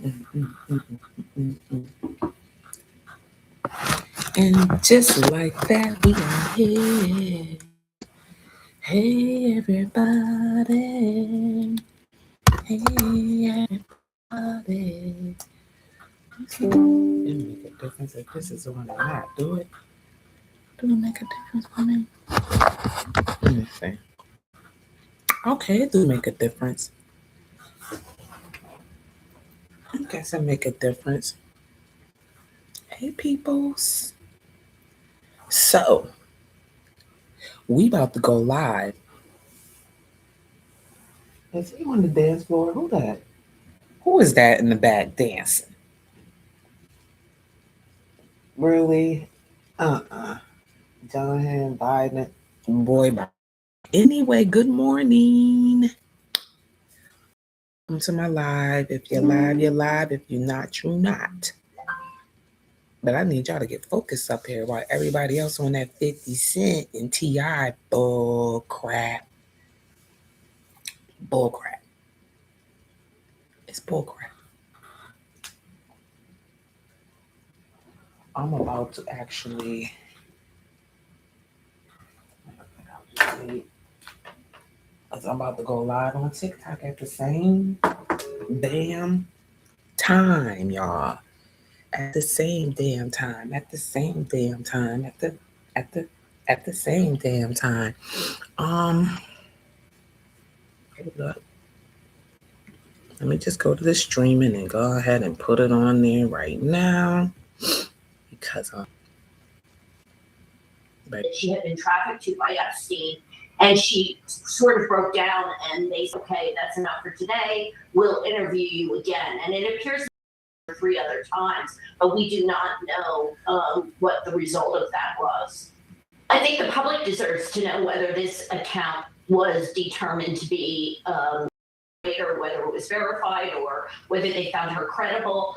And just like that, we are here. Hey, everybody. Hey, everybody. It make a difference if this is on or not. Do it. Do it make a difference for me? Let me see. Okay, it do make a difference. I guess it make a difference. Hey, peoples. So, we about to go live. Is he on the dance floor? Who that? Who is that in the back dancing? Really? John Biden. Boy, bye. Anyway, good morning. Welcome to my live. If you're live, you're live. If you're not, you're not. But I need y'all to get focused up here while everybody else on that 50 Cent and T.I. bull crap. Bull crap. It's bull crap. I'm about to actually... Because I'm about to go live on TikTok at the same damn time, y'all. At the same damn time. At the same damn time. At the same damn time. Hold up. Let me just go to the streaming and go ahead and put it on there right now. Because she had been trafficked to by Epstein, and she sort of broke down, and they said, okay, that's enough for today. We'll interview you again. And it appears 3 other times, but we do not know what the result of that was. I think the public deserves to know whether this account was determined to be or whether it was verified or whether they found her credible.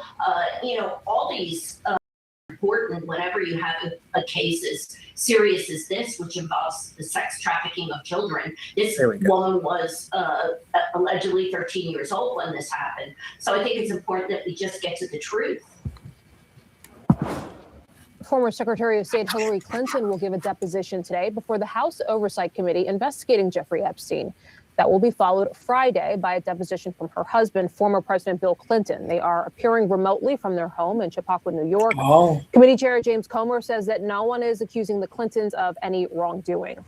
All these important whenever you have a case as serious as this, which involves the sex trafficking of children. This woman was allegedly 13 years old when this happened. So I think it's important that we just get to the truth. Former Secretary of State Hilary Clinton will give a deposition today before the House Oversight Committee investigating Jeffrey Epstein. That will be followed Friday by a deposition from her husband, former President Bill Clinton. They are appearing remotely from their home in Chappaqua, New York. Committee Chair James Comer says that no one is accusing the Clintons of any wrongdoing.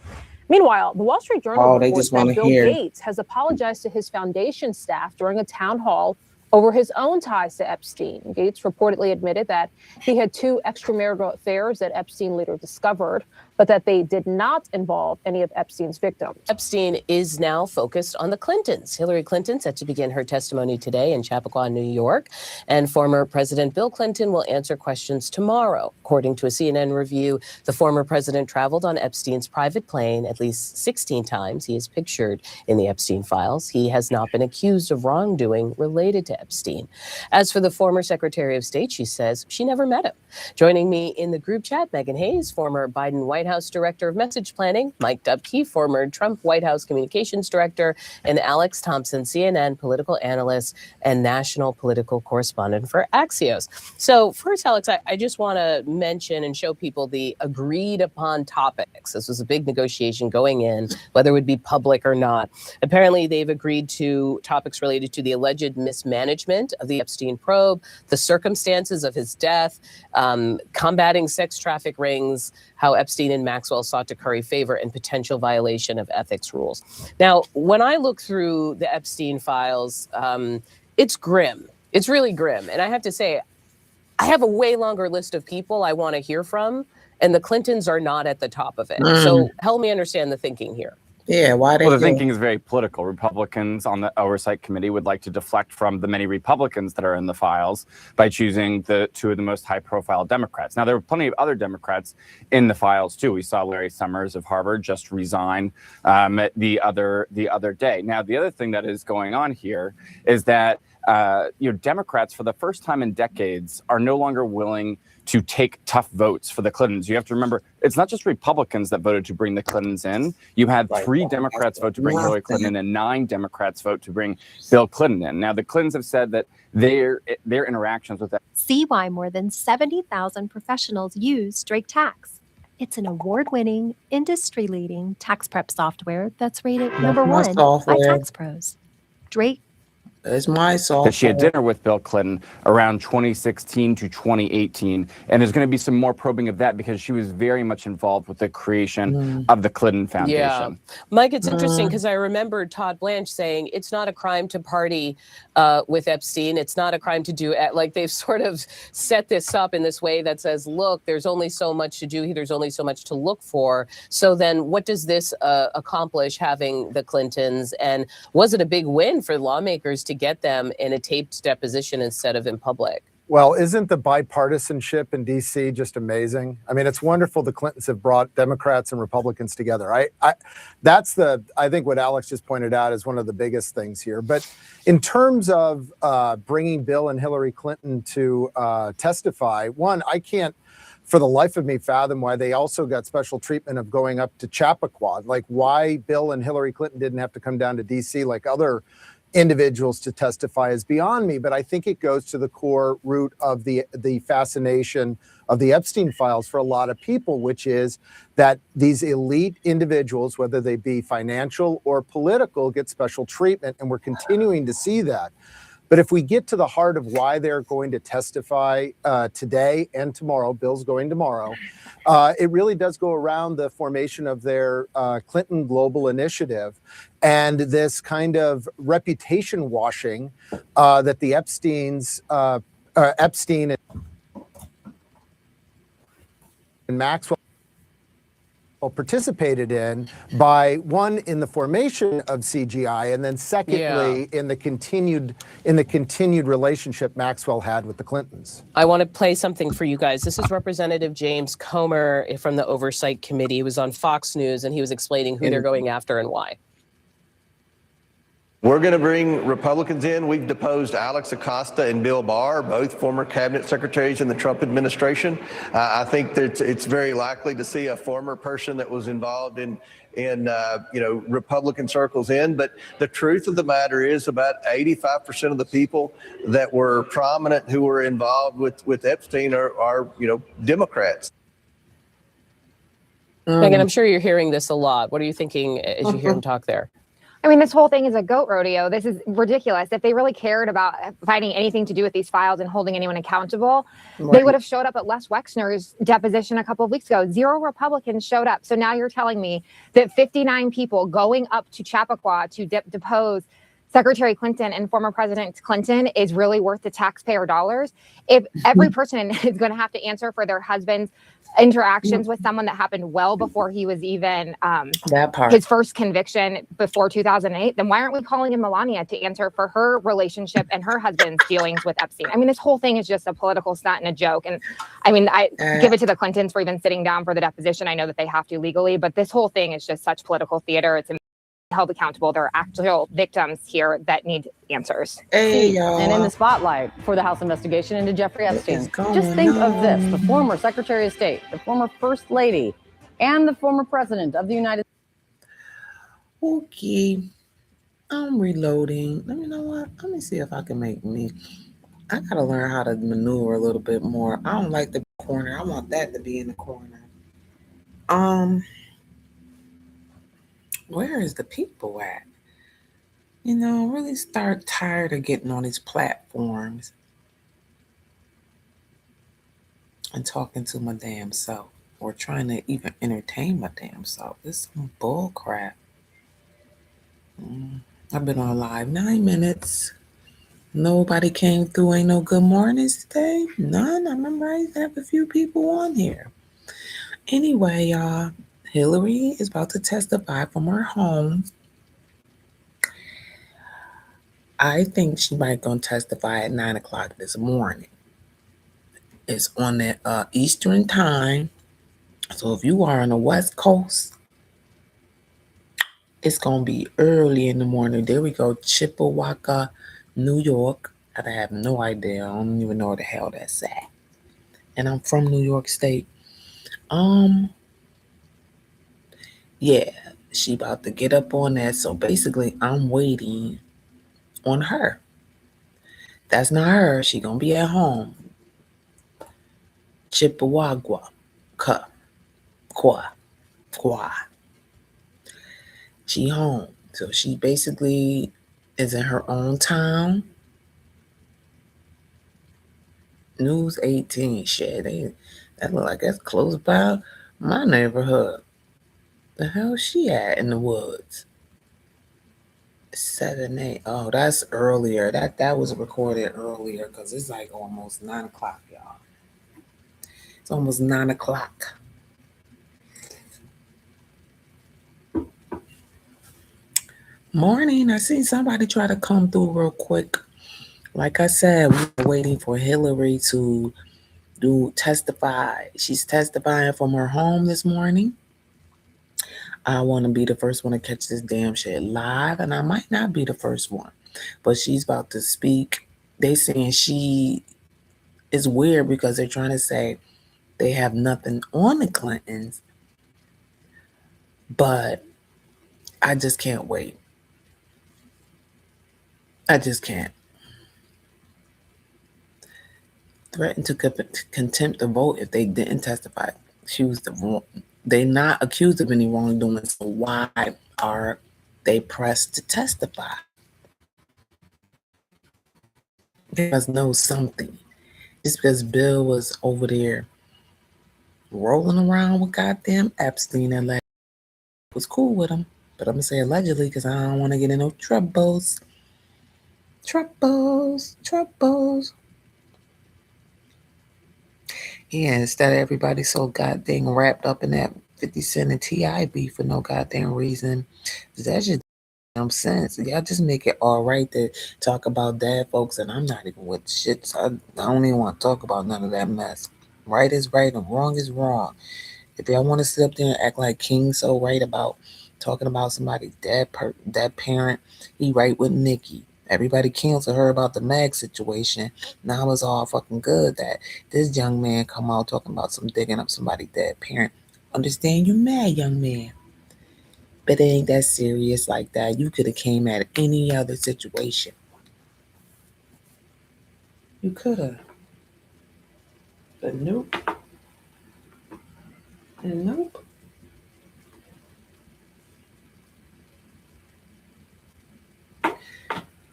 Meanwhile, the Wall Street Journal reports that Bill Gates has apologized to his foundation staff during a town hall over his own ties to Epstein. Gates reportedly admitted that he had 2 extramarital affairs that Epstein later discovered, but that they did not involve any of Epstein's victims. Epstein is now focused on the Clintons. Hillary Clinton set to begin her testimony today in Chappaqua, New York, and former President Bill Clinton will answer questions tomorrow. According to a CNN review, the former president traveled on Epstein's private plane at least 16 times. He is pictured in the Epstein files. He has not been accused of wrongdoing related to Epstein. As for the former Secretary of State, she says she never met him. Joining me in the group chat, Megan Hayes, former Biden White House Director of Message Planning, Mike Dubke, former Trump White House Communications Director, and Alex Thompson, CNN political analyst and national political correspondent for Axios. So first, Alex, I just want to mention and show people the agreed upon topics. This was a big negotiation going in, whether it would be public or not. Apparently, they've agreed to topics related to the alleged mismanagement of the Epstein probe, the circumstances of his death, combating sex traffic rings, how Epstein and Maxwell sought to curry favor, and potential violation of ethics rules. Now, when I look through the Epstein files, it's grim. It's really grim. And I have to say, I have a way longer list of people I want to hear from, and the Clintons are not at the top of it. So help me understand the thinking here. Yeah, why they Well, the thinking is very political. Republicans on the Oversight Committee would like to deflect from the many Republicans that are in the files by choosing the 2 of the most high-profile Democrats. Now, there were plenty of other Democrats in the files, too. We saw Larry Summers of Harvard just resign the other day. Now, the other thing that is going on here is that Democrats, for the first time in decades, are no longer willing to take tough votes for the Clintons. You have to remember, it's not just Republicans that voted to bring the Clintons in. You had 3 Democrats vote to bring Hillary Clinton in and 9 Democrats vote to bring Bill Clinton in. Now, the Clintons have said that their interactions with that. See why more than 70,000 professionals use Drake Tax. It's an award-winning, industry-leading tax prep software that's rated #1 by tax pros. Drake. It's my software. That she had dinner with Bill Clinton around 2016 to 2018. And there's going to be some more probing of that because she was very much involved with the creation of the Clinton Foundation. Yeah. Mike, it's interesting because I remember Todd Blanche saying it's not a crime to party with Epstein. It's not a crime to do it. Like they've sort of set this up in this way that says, look, there's only so much to do. There's only so much to look for. So then what does this accomplish having the Clintons? And was it a big win for lawmakers to get them in a taped deposition instead of in public? Well, isn't the bipartisanship in D.C. just amazing? I mean, it's wonderful the Clintons have brought Democrats and Republicans together. I think what Alex just pointed out is one of the biggest things here. But in terms of bringing Bill and Hillary Clinton to testify, one, I can't for the life of me fathom why they also got special treatment of going up to Chappaqua. Like why Bill and Hillary Clinton didn't have to come down to D.C. like other individuals to testify is beyond me, but I think it goes to the core root of the fascination of the Epstein files for a lot of people, which is that these elite individuals, whether they be financial or political, get special treatment, and we're continuing to see that. But if we get to the heart of why they're going to testify today and tomorrow, Bill's going tomorrow, it really does go around the formation of their Clinton Global Initiative and this kind of reputation washing that the Epstein and Maxwell participated in by one in the formation of CGI, and then secondly in the continued relationship Maxwell had with the Clintons. I want to play something for you guys. This is Representative James Comer from the Oversight Committee. He was on Fox News and he was explaining who they're going after and why. We're going to bring Republicans in. We've deposed Alex Acosta and Bill Barr, both former cabinet secretaries in the Trump administration. I think that it's very likely to see a former person that was involved in Republican circles in. But the truth of the matter is about 85% of the people that were prominent who were involved with Epstein are Democrats. Megan, I'm sure you're hearing this a lot. What are you thinking as you hear him talk there? I mean, this whole thing is a goat rodeo. This is ridiculous. If they really cared about finding anything to do with these files and holding anyone accountable, they would have showed up at Les Wexner's deposition a couple of weeks ago. 0 Republicans showed up. So now you're telling me that 59 people going up to Chappaqua to depose Secretary Clinton and former President Clinton is really worth the taxpayer dollars. If every person is going to have to answer for their husband's interactions with someone that happened well before he was even his first conviction before 2008, then why aren't we calling in Melania to answer for her relationship and her husband's dealings with Epstein? I mean, this whole thing is just a political stunt and a joke. And I mean, I give it to the Clintons for even sitting down for the deposition. I know that they have to legally, but this whole thing is just such political theater. It's held accountable. There are actual victims here that need answers. Hey, and in the spotlight for the House investigation into Jeffrey Epstein. Just think of this: the former Secretary of State, the former First Lady, and the former President of the United States. Okay, I'm reloading. Let me know what. Let me see if I can make me. I gotta learn how to maneuver a little bit more. I don't like the corner. I want that to be in the corner. Where is the people at? Really start tired of getting on these platforms and talking to my damn self or trying to even entertain my damn self. This is some bull crap. I've been on live 9 minutes. Nobody came through. Ain't no good mornings today. None. I remember I used to have a few people on here. Anyway, y'all. Hilary is about to testify from her home. I think she might go testify at 9 o'clock this morning. It's on the Eastern time. So if you are on the West Coast, it's going to be early in the morning. There we go. Chippewa, New York. I have no idea. I don't even know where the hell that's at. And I'm from New York State. Yeah, she about to get up on that. So basically, I'm waiting on her. That's not her. She gonna be at home. Chippewa, qua. She home. So she basically is in her own town. News 18 shit. That look like that's close by my neighborhood. The hell she at in the woods? 7-8. Oh, that's earlier. That was recorded earlier because it's like almost 9 o'clock, y'all. It's almost 9 o'clock. Morning. I seen somebody try to come through real quick. Like I said, we're waiting for Hilary to testify. She's testifying from her home this morning. I want to be the first one to catch this damn shit live, and I might not be the first one, but she's about to speak. They saying she is weird because they're trying to say they have nothing on the Clintons, but I just can't wait. I just can't. Threatened to contempt the vote if they didn't testify. They're not accused of any wrongdoing, so why are they pressed to testify? They must know something. Just because Bill was over there rolling around with goddamn Epstein and was cool with him. But I'm going to say allegedly because I don't want to get in no troubles. Yeah, instead of everybody so goddamn wrapped up in that 50 Cent and T.I. beef for no goddamn reason. That's just damn sense. Y'all just make it all right to talk about dead folks, and I'm not even with shit. So I don't even want to talk about none of that mess. Right is right and wrong is wrong. If y'all want to sit up there and act like King's so right about talking about somebody's dead parent, he right with Nikki. Everybody canceled her about the Mag situation. Now it's all fucking good that this young man come out talking about some digging up somebody's dead parent. Understand you're mad, young man. But it ain't that serious like that. You could have came at any other situation. You could have. But nope. And nope.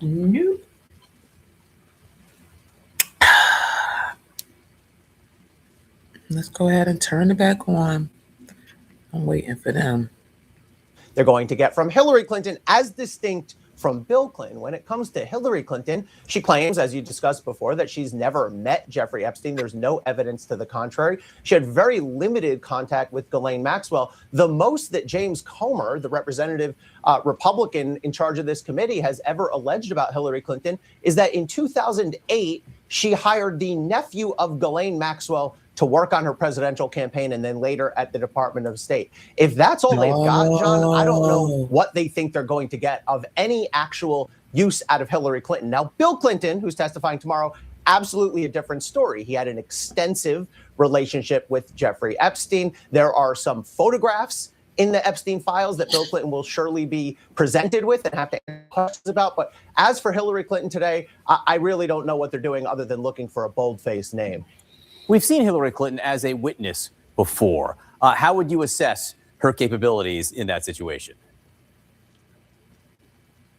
Nope. Let's go ahead and turn it back on. I'm waiting for them. They're going to get from Hillary Clinton as distinct from Bill Clinton. When it comes to Hillary Clinton, she claims, as you discussed before, that she's never met Jeffrey Epstein. There's no evidence to the contrary. She had very limited contact with Ghislaine Maxwell. The most that James Comer, the representative Republican in charge of this committee, has ever alleged about Hillary Clinton is that in 2008, she hired the nephew of Ghislaine Maxwell to work on her presidential campaign and then later at the Department of State. If that's all they've got, John, I don't know what they think they're going to get of any actual use out of Hillary Clinton. Now, Bill Clinton, who's testifying tomorrow, absolutely a different story. He had an extensive relationship with Jeffrey Epstein. There are some photographs in the Epstein files that Bill Clinton will surely be presented with and have to answer questions about. But as for Hillary Clinton today, I really don't know what they're doing other than looking for a bold-faced name. We've seen Hillary Clinton as a witness before. How would you assess her capabilities in that situation?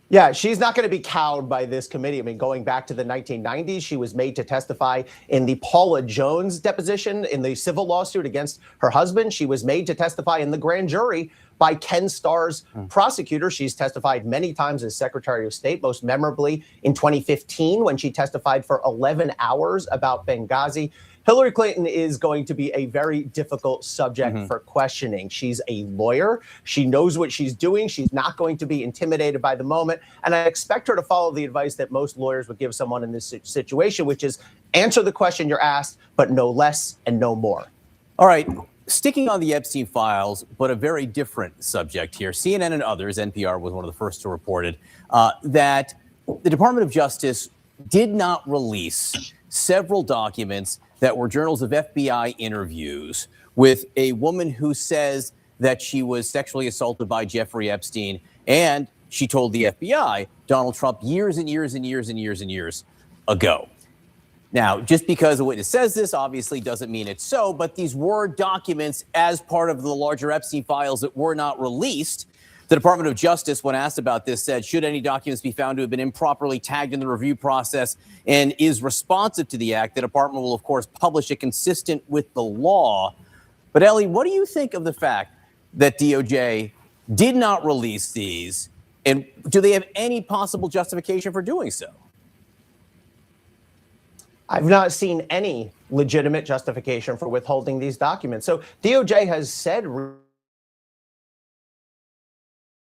Yeah, she's not going to be cowed by this committee. I mean, going back to the 1990s, she was made to testify in the Paula Jones deposition in the civil lawsuit against her husband. She was made to testify in the grand jury by Ken Starr's prosecutor. She's testified many times as Secretary of State, most memorably in 2015 when she testified for 11 hours about Benghazi. Hillary Clinton is going to be a very difficult subject for questioning. She's a lawyer. She knows what she's doing. She's not going to be intimidated by the moment. And I expect her to follow the advice that most lawyers would give someone in this situation, which is answer the question you're asked, but no less and no more. All right. Sticking on the Epstein files, but a very different subject here. CNN and others, NPR was one of the first to report it, that the Department of Justice did not release several documents that were journals of FBI interviews with a woman who says that she was sexually assaulted by Jeffrey Epstein, and she told the FBI, Donald Trump, years and years and years and years and years ago. Now, just because a witness says this obviously doesn't mean it's so, but these were documents as part of the larger Epstein files that were not released. The Department of Justice, when asked about this, said, should any documents be found to have been improperly tagged in the review process and is responsive to the act, the department will, of course, publish it consistent with the law. But Ellie, what do you think of the fact that DOJ did not release these? And do they have any possible justification for doing so? I've not seen any legitimate justification for withholding these documents. So DOJ has said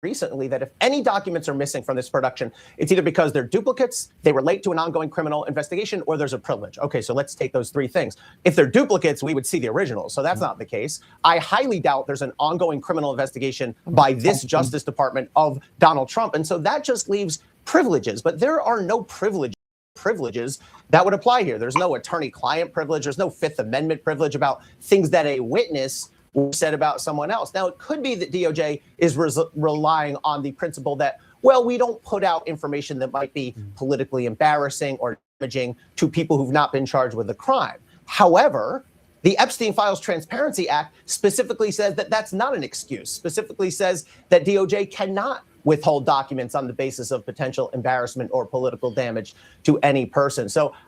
recently that if any documents are missing from this production, it's either because they're duplicates, they relate to an ongoing criminal investigation, or there's a privilege. Okay, so let's take those three things. If they're duplicates, we would see the originals. So that's not the case. I highly doubt there's an ongoing criminal investigation by this Justice Department of Donald Trump. And so that just leaves privileges. But there are no privileges that would apply here. There's no attorney-client privilege. There's no Fifth Amendment privilege about things that a witness said about someone else. Now, it could be that DOJ is relying on the principle that, well, we don't put out information that might be politically embarrassing or damaging to people who've not been charged with a crime. However, the Epstein Files Transparency Act specifically says that that's not an excuse, specifically says that DOJ cannot withhold documents on the basis of potential embarrassment or political damage to any person. So